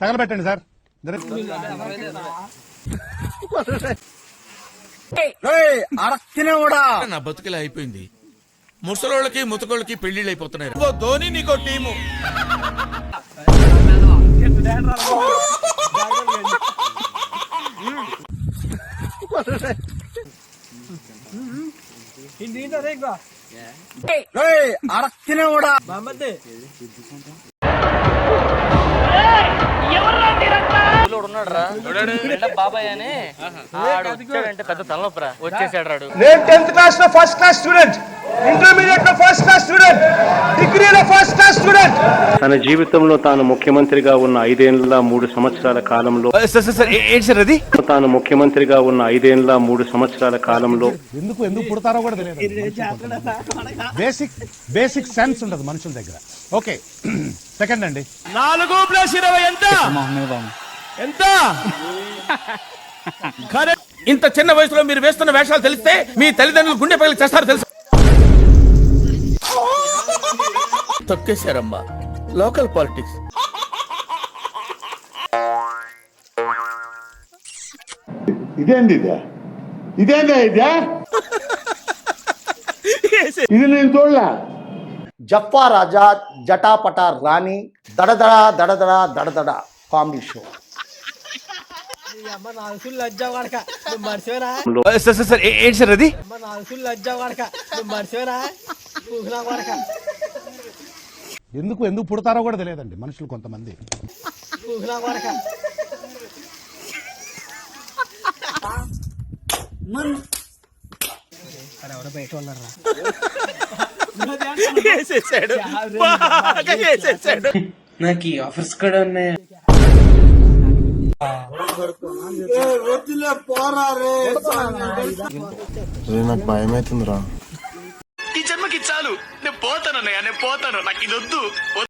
తగలబెట్టండి sir. నా బతుకులే అయిపోయింది. ముసలోళ్ళకి ముతకోళ్ళకి పెళ్లిళ్ళు అయిపోతున్నాయి. ధోని నీకో టీము. బాబాయ్ అని వచ్చాడంటే పెద్ద తలనొప్పరా వచ్చేసాడు రాడు. నేను 10th క్లాస్ లో ఫస్ట్ క్లాస్ స్టూడెంట్, ఇంటర్మీడియట్ లో ఫస్ట్ క్లాస్ స్టూడెంట్, డిగ్రీలో ఫస్ట్ క్లాస్ స్టూడెంట్. తన జీవితంలో తాను ముఖ్యమంత్రిగా ఉన్న 5 ఏళ్ల 3 సంవత్సరాల కాలంలో తాను ముఖ్యమంత్రిగా ఉన్న 5 ఏళ్ల 3 సంవత్సరాల కాలంలో ఎందుకు పుడతారో కూడా తెలియదు. బేసిక్ సెన్స్ ఉండదు మనుషుల దగ్గర. ఓకే, సెకండ్ అండి. 4+20 ఎంత? ఎంత? ఇంత చిన్న వయసులో మీరు వేస్తున్న వేషాలు తెలిస్తే మీ తల్లిదండ్రులు గుండె పగిలి చేస్తారు తెలుసు. తొక్కేశారమ్మా లోకల్ పాలిటిక్స్. ఇదేంది ఇది నేను చూడలే. జఫా రాజా జటాపటా రాణి దడదడ దడదడ దడదడ కామెడీ షో. ఎందుకు పుడతారో కూడా తెలియదండి మనుషులు కొంతమంది. నాకు ఈ ఆఫర్స్ కూడా ఉన్నాయి. నాకు భయం అవుతుందిరా. ఈ జన్మకి చాలు, నేను పోతాను, నాకు ఇది వద్దు.